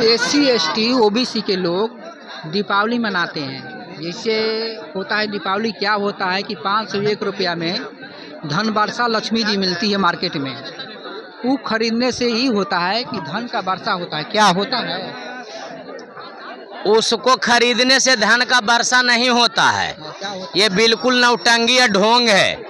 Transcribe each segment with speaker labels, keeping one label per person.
Speaker 1: SC ST OBC के लोग दीपावली मनाते हैं। जैसे होता है दीपावली क्या होता है कि 501 रुपया में धन वर्षा लक्ष्मी जी मिलती है मार्केट में। वो खरीदने से ही होता है कि धन का वर्षा होता है। क्या होता है?
Speaker 2: उसको खरीदने से धन का वर्षा नहीं होता है।
Speaker 1: क्या होता
Speaker 2: ये बिल्कुल नौटंगी या ढोंग है।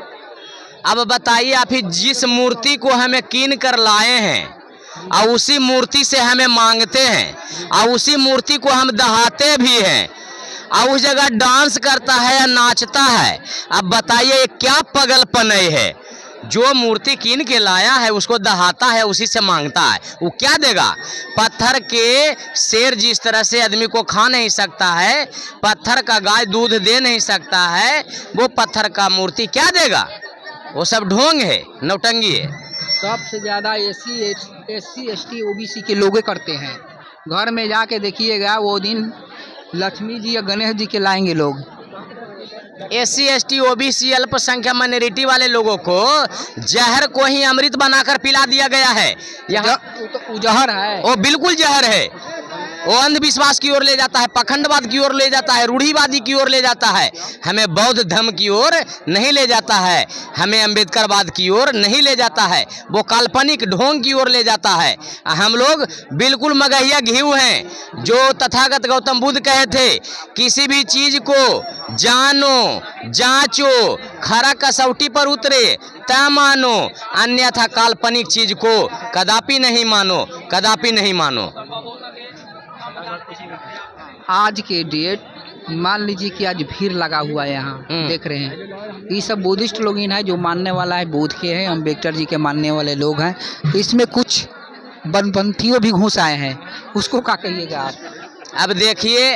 Speaker 2: अब बताइए आप ही, जिस मूर्ति को हमें कीन कर लाए हैं और उसी मूर्ति से हमें मांगते हैं और उसी मूर्ति को हम दहाते भी हैं और उस जगह डांस करता है या नाचता है। अब बताइए ये क्या पगलपन है? जो मूर्ति कीन के लाया है उसको दहाता है, उसी से मांगता है, वो क्या देगा? पत्थर के शेर जिस तरह से आदमी को खा नहीं सकता है, पत्थर का गाय दूध दे नहीं सकता है, वो पत्थर का मूर्ति क्या देगा? वो सब ढोंग है, नौटंगी है।
Speaker 1: सबसे ज़्यादा एससी एसटी ओबीसी के लोग करते हैं। घर में जाके देखिएगा, वो दिन लक्ष्मी जी या गणेश जी के लाएंगे लोग।
Speaker 2: एससी एसटी ओबीसी अल्पसंख्यक माइनॉरिटी वाले लोगों को जहर को ही अमृत बनाकर पिला दिया गया है।
Speaker 1: वो जहर है,
Speaker 2: वो बिल्कुल जहर है। वो अंधविश्वास की ओर ले जाता है, पखंडवाद की ओर ले जाता है, रूढ़िवादी की ओर ले जाता है। हमें बौद्ध धर्म की ओर नहीं ले जाता है, हमें अम्बेडकरवाद की ओर नहीं ले जाता है, वो काल्पनिक ढोंग की ओर ले जाता है। हम लोग बिल्कुल मगहिया घीव हैं। जो तथागत गौतम बुद्ध कहे थे, किसी भी चीज को जानो, जांचो, खरा कसौटी पर उतरे तय मानो, अन्यथा काल्पनिक चीज को कदापि नहीं मानो, कदापि नहीं मानो।
Speaker 1: आज के डेट मान लीजिए कि आज भीड़ लगा हुआ है, यहाँ देख रहे हैं। ये सब बुद्धिस्ट लोग हैं जो मानने वाला है, बुद्ध के हैं, अम्बेडकर जी के मानने वाले लोग हैं। इसमें कुछ बनपंथियों भी घुस आए हैं, उसको क्या कहिएगा आप?
Speaker 2: अब देखिए,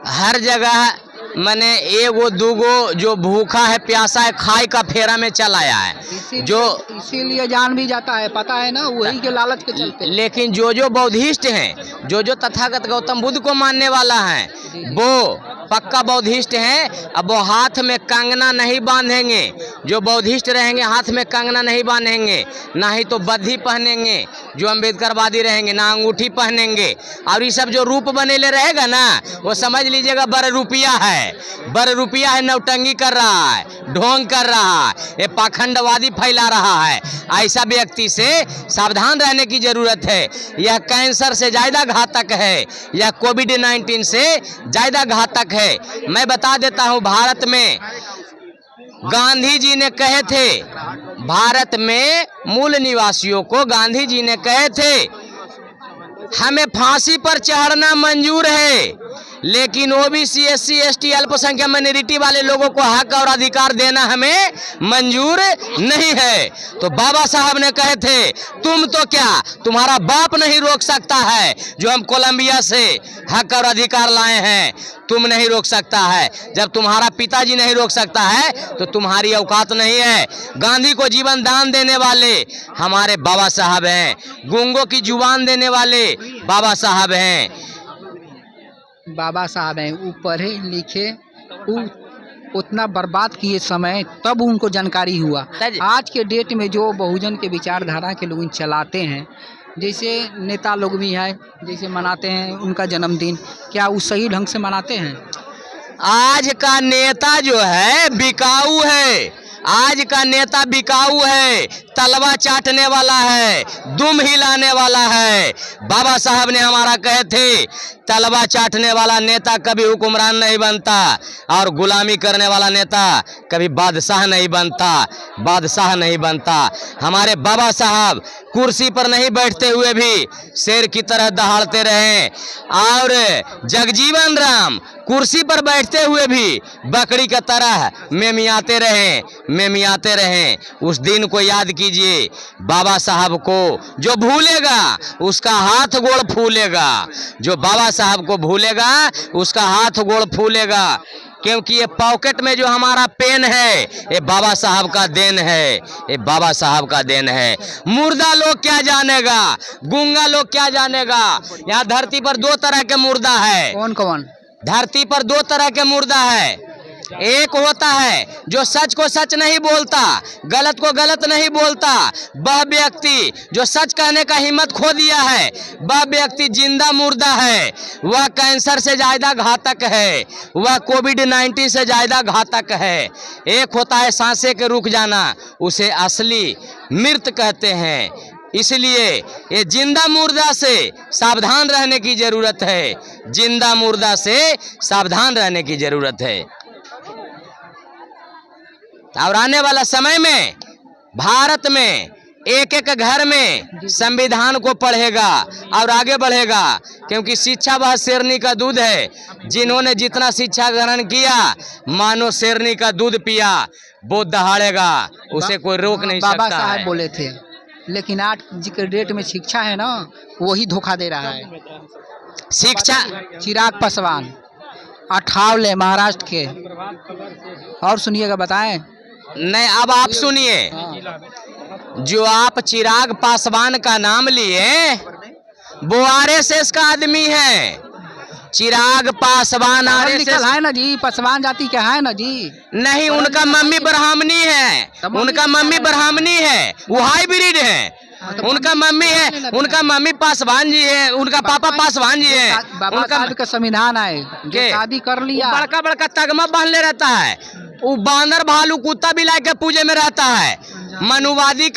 Speaker 2: हर जगह मैंने एगो दूगो जो भूखा है प्यासा है खाई का फेरा में चल आया है, जो
Speaker 1: इसीलिए जान भी जाता है, पता है ना, वही के लालच के चलते।
Speaker 2: लेकिन जो बौद्धिस्ट हैं, जो तथागत गौतम बुद्ध को मानने वाला है, वो पक्का बौद्धिस्ट हैं। अब वो हाथ में कंगना नहीं बांधेंगे। जो बौद्धिस्ट रहेंगे हाथ में कंगना नहीं बांधेंगे, ना ही तो बद्धी पहनेंगे। जो अम्बेडकरवादी रहेंगे ना अंगूठी पहनेंगे। और ये सब जो रूप बनेले रहेगा ना, वो समझ लीजिएगा बर रुपया है, बर रुपया है, नौटंगी कर रहा है, ढोंग कर रहा है, ये पाखंडवादी फैला रहा है। ऐसा व्यक्ति से सावधान रहने की जरूरत है। यह कैंसर से ज़्यादा घातक है, यह कोविड-19 से ज़्यादा घातक है। मैं बता देता हूँ, भारत में गांधी जी ने कहे थे, भारत में मूल निवासियों को गांधी जी ने कहे थे, हमें फांसी पर चढ़ना मंजूर है, लेकिन ओबीसी एससी एसटी अल्पसंख्यक माइनॉरिटी वाले लोगों को हक और अधिकार देना हमें मंजूर नहीं है। तो बाबा साहब ने कहे थे, तुम तो क्या, तुम्हारा बाप नहीं रोक सकता है। जो हम कोलंबिया से हक और अधिकार लाए हैं, तुम नहीं रोक सकता है। जब तुम्हारा पिताजी नहीं रोक सकता है तो तुम्हारी औकात नहीं है। गांधी को जीवन दान देने वाले हमारे बाबा साहब हैं, गूंगों की जुबान देने वाले बाबा साहब हैं।
Speaker 1: बाबा साहब हैं, वो पढ़े लिखे, उतना बर्बाद किए समय, तब उनको जानकारी हुआ। आज के डेट में जो बहुजन के विचारधारा के लोग चलाते हैं, जैसे नेता लोग भी हैं, जैसे मनाते हैं उनका जन्मदिन, क्या वो सही ढंग से मनाते हैं?
Speaker 2: आज का नेता जो है बिकाऊ है, आज का नेता बिकाऊ है, तलवा चाटने वाला है, दुम हिलाने वाला है। बाबा साहब ने हमारा कहे थे, तलवा चाटने वाला नेता कभी हुक्मरान नहीं बनता और गुलामी करने वाला नेता कभी बादशाह नहीं बनता, बादशाह नहीं बनता। हमारे बाबा साहब कुर्सी पर नहीं बैठते हुए भी शेर की तरह दहाड़ते रहे और जगजीवन राम कुर्सी पर बैठते हुए भी बकरी की तरह मेमियाते रहे, मेमियाते रहे। उस दिन को याद कीजिए, बाबा साहब को जो भूलेगा उसका हाथ गोड़ फूलेगा, जो बाबा साहब को भूलेगा उसका हाथ गोड़ फूलेगा। क्योंकि ये पॉकेट में जो हमारा पेन है, ये बाबा साहब का देन है, ये बाबा साहब का देन है। मुर्दा लोग क्या जानेगा, गूंगा लोग क्या जानेगा। यहाँ धरती पर दो तरह के मुर्दा है।
Speaker 1: कौन कौन?
Speaker 2: धरती पर दो तरह के मुर्दा है, एक होता है जो सच को सच नहीं बोलता, गलत को गलत नहीं बोलता। वह व्यक्ति जो सच कहने का हिम्मत खो दिया है, वह व्यक्ति जिंदा मुर्दा है। वह कैंसर से ज्यादा घातक है, वह कोविड-19 से ज्यादा घातक है। एक होता है सांसें के रुक जाना, उसे असली मृत कहते हैं। इसलिए ये जिंदा मुर्दा से सावधान रहने की जरूरत है, जिंदा मुर्दा से सावधान रहने की जरूरत है। और आने वाला समय में भारत में एक एक घर में संविधान को पढ़ेगा और आगे बढ़ेगा, क्योंकि शिक्षा वह शेरनी का दूध है। जिन्होंने जितना शिक्षा ग्रहण किया, मानो शेरनी का दूध पिया, वो दहाड़ेगा, उसे कोई रोक नहीं सकता
Speaker 1: बाबा साहब
Speaker 2: है। बोले
Speaker 1: थे, लेकिन आज के डेट में शिक्षा है ना, वही धोखा दे रहा है।
Speaker 2: शिक्षा
Speaker 1: चिराग पासवान अठावले महाराष्ट्र के। और सुनिएगा, बताएं।
Speaker 2: नहीं, अब आप सुनिए। जो आप चिराग पासवान का नाम लिए, वो आरएसएस का आदमी है। चिराग पासवान
Speaker 1: निकल है ना जी, पासवान जाति के है ना जी।
Speaker 2: नहीं, उनका मम्मी ब्राह्मणी है, उनका मम्मी ब्राह्मणी है, वो हाइब्रिड है। उनका मम्मी है, उनका मम्मी पासवान जी है, उनका पापा पासवान जी है।
Speaker 1: बाबा साहब का संविधान है, जो शादी कर लिया,
Speaker 2: बड़का बड़का तगमा बांध ले रहता है। वो बांदर भालू कुत्ता बिलाई के पूजे में रहता है। मनुवादी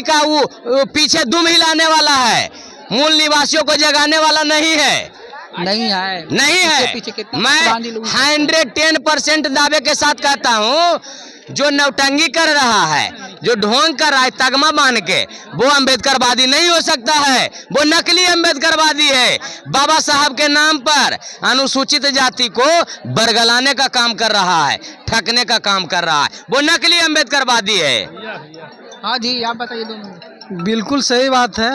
Speaker 2: का वो पीछे दुम हिलाने वाला है, मूल निवासियों को जगाने वाला नहीं है।
Speaker 1: नहीं है।
Speaker 2: मैं 110% दावे के साथ कहता हूँ, जो नौटंगी कर रहा है, जो ढोंग कर रहा है तगमा बांध के, वो अम्बेडकरवादी नहीं हो सकता है, वो नकली अम्बेडकरवादी है। बाबा साहब के नाम पर अनुसूचित जाति को बरगलाने का काम कर रहा है, ठगने का काम कर रहा है, वो नकली अम्बेडकरवादी है।
Speaker 1: हाँ जी, आप बताइए।
Speaker 3: बिल्कुल सही बात है।